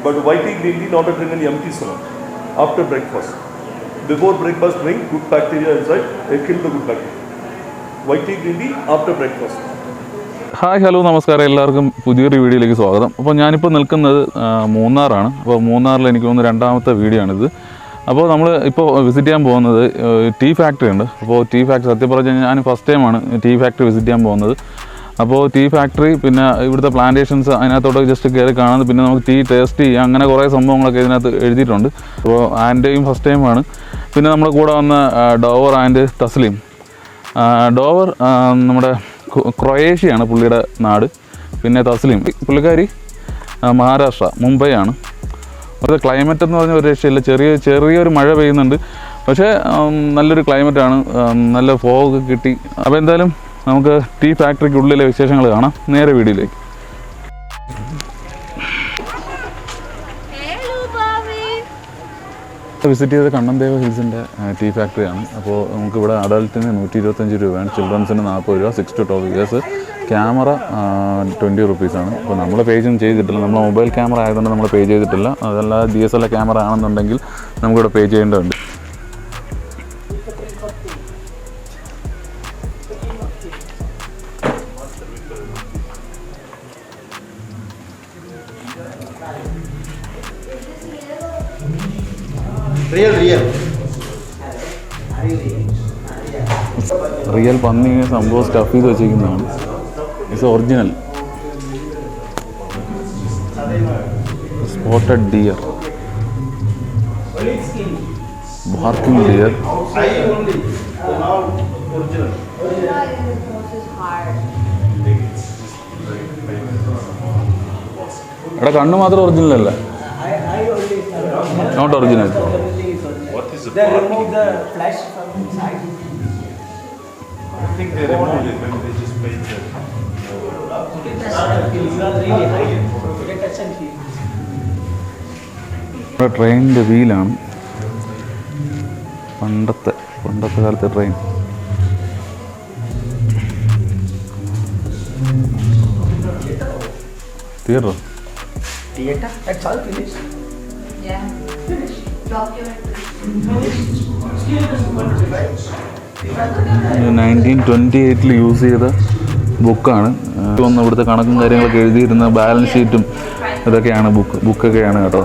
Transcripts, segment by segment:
But white tea, green tea, not a drink in empty stomach. After breakfast. Before breakfast, drink good bacteria inside. They kill the good bacteria. White tea, green tea, after breakfast. Hi hello നമസ്കാരം, എല്ലാവർക്കും പുതിയൊരു വീഡിയോയിലേക്ക് സ്വാഗതം. അപ്പോൾ ഞാനിപ്പോൾ നിൽക്കുന്നത് മൂന്നാറാണ്. അപ്പോൾ മൂന്നാറിൽ എനിക്ക് തോന്നുന്നു രണ്ടാമത്തെ വീഡിയോ ആണിത്. അപ്പോൾ നമ്മൾ ഇപ്പോൾ വിസിറ്റ് ചെയ്യാൻ പോകുന്നത് ടീ ഫാക്ടറി ഉണ്ട്. അപ്പോൾ ടീ ഫാക്ടറി സത്യം പറഞ്ഞാൽ ഞാൻ ഫസ്റ്റ് ടൈമാണ് ടീ ഫാക്ടറി വിസിറ്റ് ചെയ്യാൻ പോകുന്നത്. അപ്പോൾ ടീ ഫാക്ടറി, പിന്നെ ഇവിടുത്തെ പ്ലാന്റേഷൻസ്, അതിനകത്തോട്ട് ജസ്റ്റ് കയറി കാണുന്നത്, പിന്നെ നമുക്ക് ടീ ടേസ്റ്റ് ചെയ്യാം, അങ്ങനെ കുറേ സംഭവങ്ങളൊക്കെ ഇതിനകത്ത് എഴുതിയിട്ടുണ്ട്. അപ്പോൾ ആൻ്റെയും ഫസ്റ്റ് ടൈമാണ്. പിന്നെ നമ്മുടെ കൂടെ വന്ന ഡോവർ ആൻഡ് തസ്ലീം. ഡോവർ നമ്മുടെ ക്രൊയേഷ്യയാണ് പുള്ളിയുടെ നാട്. പിന്നെ തസ്ലീം പുള്ളിക്കാരി മഹാരാഷ്ട്ര, മുംബൈ ആണ്. അത് ക്ലൈമറ്റ് എന്ന് പറഞ്ഞ ഒരു രക്ഷയില്ല. ചെറിയൊരു മഴ പെയ്യുന്നുണ്ട്, പക്ഷേ നല്ലൊരു ക്ലൈമറ്റാണ്, നല്ല ഫോഗ് കിട്ടി. അപ്പോൾ എന്തായാലും നമുക്ക് ടീ ഫാക്ടറിക്കുള്ളിലെ വിശേഷങ്ങൾ കാണാം. നേരെ വീഡിയോയിലേക്ക്. വിസിറ്റ് ചെയ്ത കണ്ണൻദേവ ഹിൽസിൻ്റെ ടീ ഫാക്ടറിയാണ്. അപ്പോൾ നമുക്കിവിടെ അഡൽട്ടിന് 125 രൂപയാണ്, ചിൽഡ്രൻസിന് 40 രൂപ, 6 to 12 years. ക്യാമറ 20 റുപ്പീസാണ്. അപ്പോൾ നമ്മൾ പേ ചെയ്തിട്ടില്ല, നമ്മൾ മൊബൈൽ ക്യാമറ ആയതുകൊണ്ട് നമ്മൾ പേ ചെയ്തിട്ടില്ല. അതല്ല DSLR ക്യാമറ ആണെന്നുണ്ടെങ്കിൽ നമുക്കിവിടെ പേ ചെയ്യേണ്ടതുണ്ട്. റിയൽ പന്നി സംഭവം സ്റ്റഫ് ചെയ്ത് വെച്ചിരിക്കുന്നതാണ്. It's original. Spotted deer, barking deer. എടാ, കണ്ണ് മാത്രം ഒറിജിനൽ അല്ല, not original. They remove the flesh from inside. I think they removed it when they just painted it. ട്രെയിനിൻ്റെ വീലാണ്. പണ്ടത്തെ കാലത്തെ train. Theater? That's all finished. Yeah. Finished. Documentary. 1928 use ചെയ്ത ബുക്കാണ്. ഒന്ന് ഇവിടുത്തെ കണക്കും കാര്യങ്ങളൊക്കെ എഴുതിയിരുന്ന ബാലൻസ് ഷീറ്റും ഇതൊക്കെയാണ് ബുക്കൊക്കെയാണ് കേട്ടോ.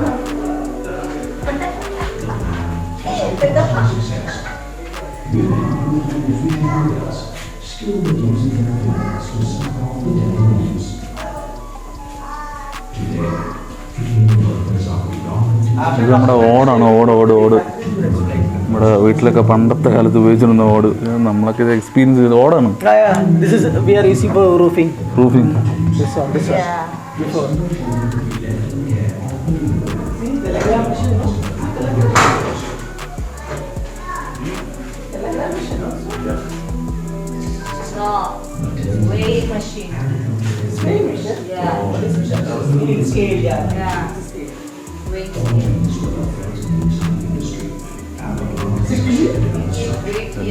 ഇത് നമ്മുടെ ഓടാണ്, ഓട് നമ്മുടെ വീട്ടിലൊക്കെ പണ്ടത്തെ കാലത്ത് ഉപയോഗിച്ചിരുന്ന ഓട്. നമ്മളൊക്കെ ഇത് എക്സ്പീരിയൻസ് ചെയ്ത ഓടാണ്. Roofing Weighing machine. Weighing machine? Yeah. Scale, yeah. Weighing scale.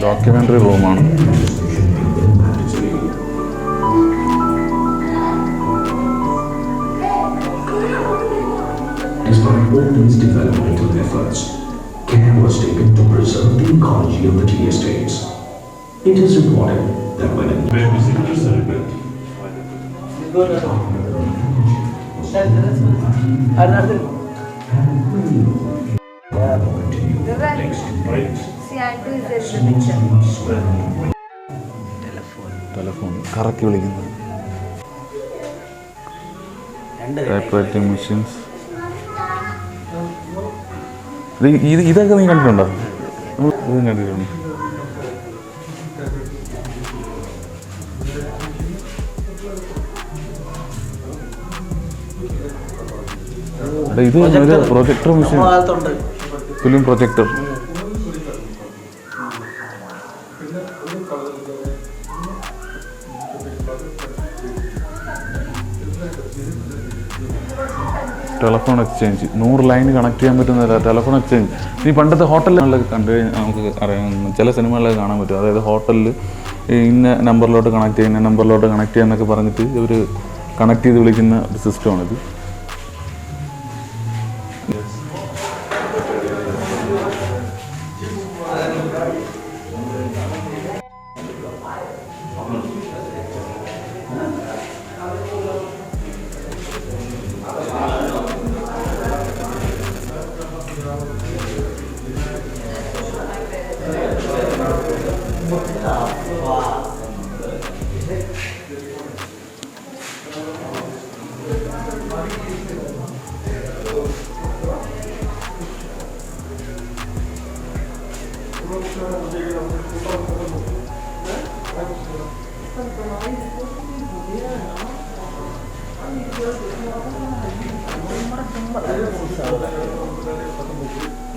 Documentary റൂമാണ്. Despite all these developmental efforts, care was taken to preserve the ecology of the tea estates. It is reported that when Visitors celebrate. Telephone കറക്കി വിളിക്കുന്നത്. Type writing machines. ഇതൊക്കെ നീ കണ്ടിട്ടുണ്ടോ? ഇതും കണ്ടിട്ടുണ്ട്. ഇത് ഒരു projector machine, film projector. Telephone exchange, 100 line connect ചെയ്യാൻ പറ്റുന്ന ടെലഫോൺ എക്സ്ചേഞ്ച്. ഈ പണ്ടത്തെ ഹോട്ടലുകളിലൊക്കെ കണ്ടു കഴിഞ്ഞാൽ നമുക്ക് അറിയാം, ചില സിനിമകളിലൊക്കെ കാണാൻ പറ്റും. അതായത് ഹോട്ടലിൽ ഇന്ന നമ്പറിലോട്ട് കണക്ട് ചെയ്യാന്നൊക്കെ പറഞ്ഞിട്ട് ഇവർ കണക്ട് ചെയ്ത് വിളിക്കുന്ന ഒരു സിസ്റ്റമാണിത്.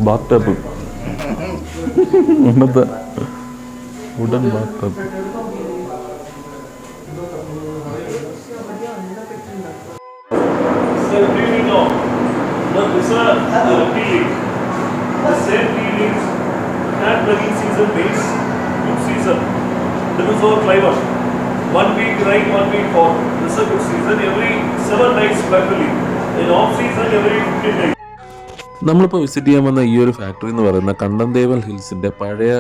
ബാത്ത് ടബ് ഇന്നത്തെ wooden bath tub. Sir, cleaning now. Now this is the tea leaves. The same tea leaves had plugging season means good season. That is our climate. 1 week rain, 1 week fall. This is a good season. Every 7 nights practically. In off season, every 15 days. നമ്മളിപ്പോൾ visit ചെയ്യാൻ വന്ന ഈ ഒരു factory എന്ന് പറയുന്ന കണ്ടംദേവൽ ഹിൽസിൻ്റെ പഴയ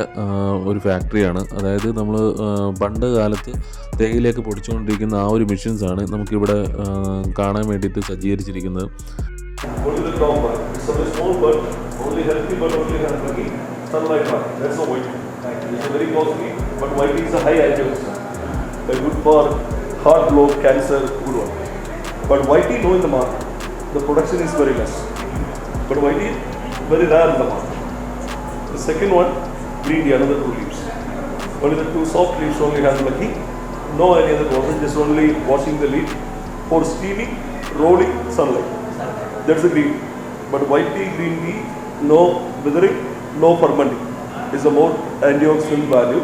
ഒരു ഫാക്ടറിയാണ്. അതായത് നമ്മൾ പണ്ട് കാലത്ത് തേയിലേക്ക് പൊടിച്ചുകൊണ്ടിരിക്കുന്ന ആ ഒരു മെഷീൻസാണ് നമുക്കിവിടെ കാണാൻ വേണ്ടിയിട്ട് സജ്ജീകരിച്ചിരിക്കുന്നത്. Only the top one. It's a small bird, only healthy but only healthy. Sunlight one. That's a white. It's very costly, but white is a high antioxidant. Good for heart, blow, cancer, good one. But white tea no in the market. The production is very less. But white tea very rare in the market. The second one, green tea, another 2 leaves. Only the 2 soft leaves only have lucky. No any other process, just only washing the leaf for steaming, rolling, sunlight. That's the green tea. But white tea, green tea, no withering, no fermenting. Is a more antioxidant value.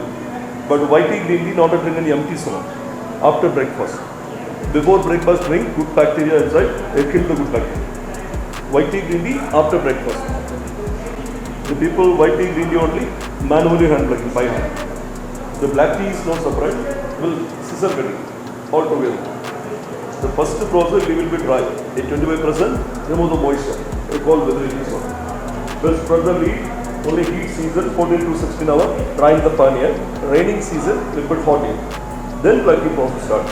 But white tea, green tea not a drink in empty stomach. After breakfast. Before breakfast drink, good bacteria inside, they kill the good bacteria. White tea, green tea after breakfast. The people white tea, green tea only, manually hand plucking by hand. The black tea is not separate, will scissor cutting all together. The first process we will be dry. At 25%, remove the moisture. We call weathering this one. Well, spread the leaf, only heat season 14 to 16 hours, drying the panier. Raining season, little bit hot air. Then plucking process start.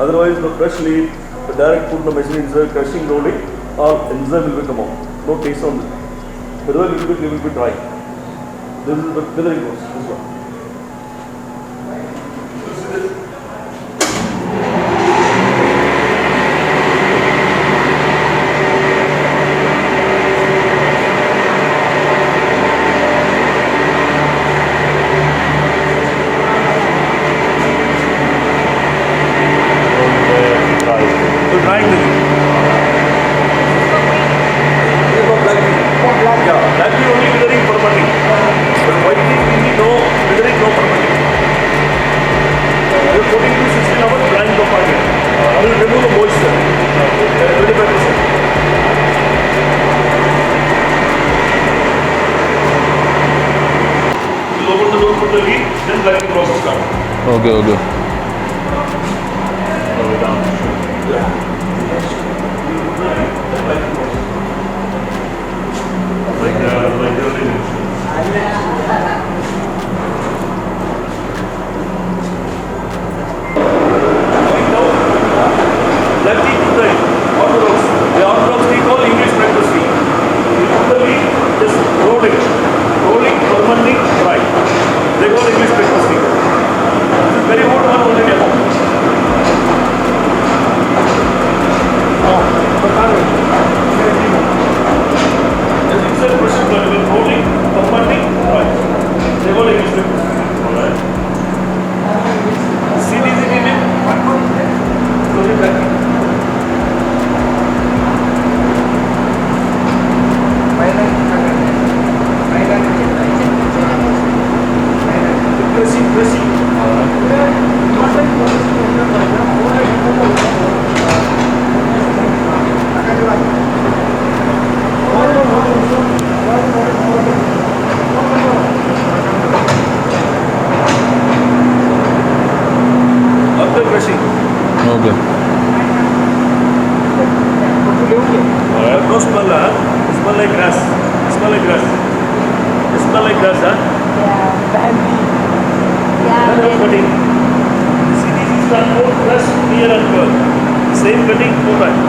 Otherwise, the fresh leaf, the direct put in the machine inside, crushing, rolling, or enzyme will come out. No taste on it. But a little bit dry. This is the weathering process. This one. Okay, okay. Same cutting 4 times.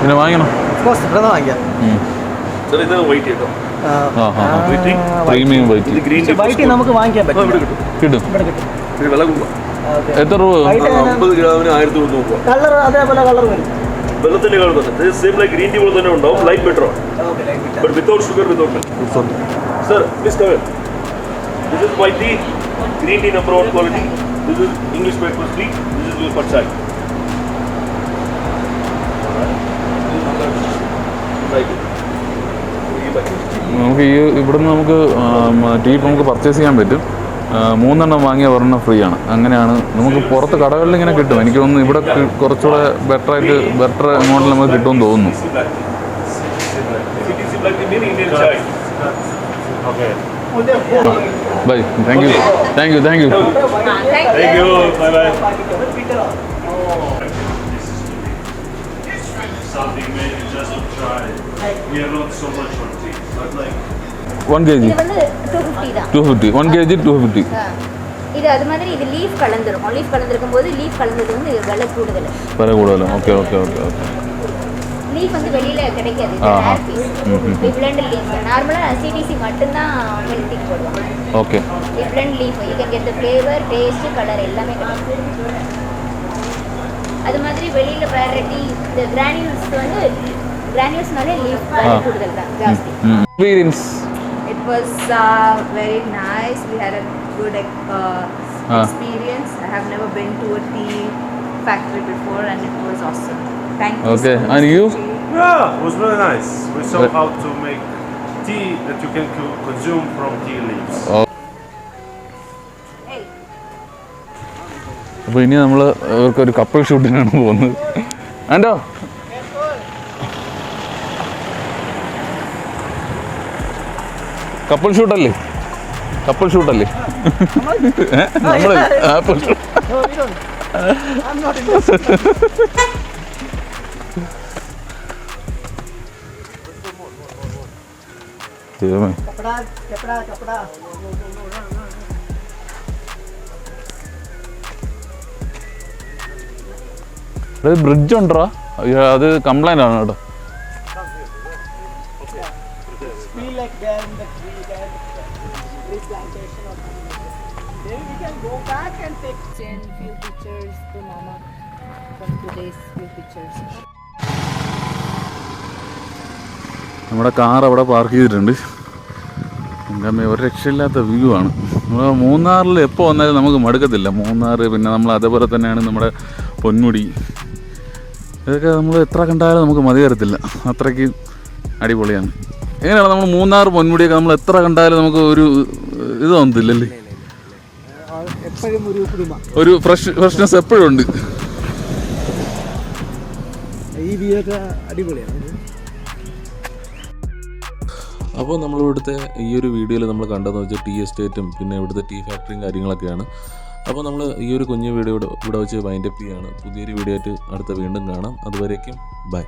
പിന്നെ വാങ്ങിക്കണം. Sir ഇത് white കേട്ടോ. Premium white ഇത് green tea നമുക്ക് വാങ്ങിക്കാൻ പറ്റും. ഇവിടെ കിട്ടും. കിട്ടും. ഇത് വില കൂടുക. എത്ര രൂപ? 50 ഗ്രാമിന് 1100 രൂപ. കളർ അതേപോലെ കളർ വരും. വെള്ളത്തിന്റെ കളർ തന്നെ. ഇത് സെയിം ലൈക്ക് ഗ്രീൻ ടീ പോലെ തന്നെ ഉണ്ടാവും. ലൈറ്റ് ബെറ്റർ ആണ്. But without sugar, without milk. Sir please come. This is white tea, green tea number 1 quality. This is English breakfast tea. This is used for chai. നമുക്ക് ഇവിടുന്ന് നമുക്ക് tea നമുക്ക് purchase ചെയ്യാൻ പറ്റും. 3 എണ്ണം വാങ്ങിയ ഒരെണ്ണം ഫ്രീ ആണ്. അങ്ങനെയാണ് നമുക്ക് പുറത്ത് കടകളിൽ ഇങ്ങനെ കിട്ടും. എനിക്ക് തോന്നുന്നു ഇവിടെ കുറച്ചുകൂടെ ബെറ്റർ എമൗണ്ടിൽ നമുക്ക് കിട്ടുമെന്ന് തോന്നുന്നു. Bye. Thank you. Thank you. Bye bye. Something maybe just to try. We are not so much on tea, but like 1 kg இது வந்து 250 தான். 250. 1 kg 250. இது அது மாதிரி இது லீஃப் கலந்துருக்கும். லீஃப் கலந்துருக்கும் போது லீஃப் கலந்தது வந்து விலை கூடுதல். വില കൂടുതലും. ഓക്കെ. லீஃப் வந்து வெளியில கிடைக்காது. Rare piece. Blend leaf. நார்மலா CTC மட்டும் தான் மில்க் டீ போடுவாங்க. Okay. Blend leaf. You can get the flavor, taste, color எல்லாமே கிடைக்கும். அது மாதிரி வெளியில வேரைட்டி இந்த கிரானியூல்ஸ் வந்து கிரானியூல்ஸ்னாலே லீஃப் விலை கூடுதல் தான் ஜாஸ்தி. Experience. It was very nice. We had a good experience. I have never been to a tea factory before, and it was awesome. Thank you. Okay, so much. and you? yeah, it was really nice. We saw how to make tea that you can consume from tea leaves. അപ്പോൾ ഇനി നമ്മൾ അവർക്കൊരു couple ഷൂട്ടിനാണ് പോകുന്നത്. ആൻഡോ couple ഷൂട്ടല്ലേ? നമ്മൾ apple shoot. I'm not interested. ദൈവമേ. Bridge ഉണ്ടോ? അത് complaint ആണ് കേട്ടോ. Feel like they're in the tree, they're in the tree plantation or something. Then we can go back and take Few pictures to Mama from today's few pictures. നമ്മുടെ car അവിടെ park ചെയ്തിട്ടുണ്ട്. എൻ്റെ അമ്മ ഒരു രക്ഷയില്ലാത്ത view ആണ്. നമ്മൾ മൂന്നാറിൽ എപ്പോൾ വന്നാലും നമുക്ക് മടുക്കത്തില്ല. മൂന്നാർ, പിന്നെ നമ്മൾ അതേപോലെ തന്നെയാണ് നമ്മുടെ പൊന്മുടി. ഇതൊക്കെ നമ്മൾ എത്ര കണ്ടാലും നമുക്ക് മതി വരത്തില്ല. അത്രയ്ക്ക് അടിപൊളിയാണ്. എങ്ങനെയാണ് നമ്മൾ മൂന്നാർ പൊന്മുടിയൊക്കെ നമ്മൾ എത്ര കണ്ടാലും നമുക്ക് ഒരു ഇത് തോന്നത്തില്ലല്ലേ? ഒരു ഫ്രഷ്നെസ് എപ്പോഴും ഉണ്ട്. ഈ വ്യൂ ഒക്കെ അടിപൊളിയാണ്. അപ്പോൾ നമ്മളിവിടുത്തെ ഈ ഒരു വീഡിയോയിൽ നമ്മൾ കണ്ടതെന്ന് വെച്ചാൽ ടീ എസ്റ്റേറ്റും പിന്നെ ഇവിടുത്തെ ടീ ഫാക്ടറിയും കാര്യങ്ങളൊക്കെയാണ്. അപ്പോൾ നമ്മൾ ഈ ഒരു കുഞ്ഞു വീഡിയോ ഇവിടെ വെച്ച് വൈൻഡപ്പ് ചെയ്യുകയാണ്. പുതിയൊരു വീഡിയോ ആയിട്ട് അടുത്ത വീണ്ടും കാണാം. അതുവരേക്കും ബൈ.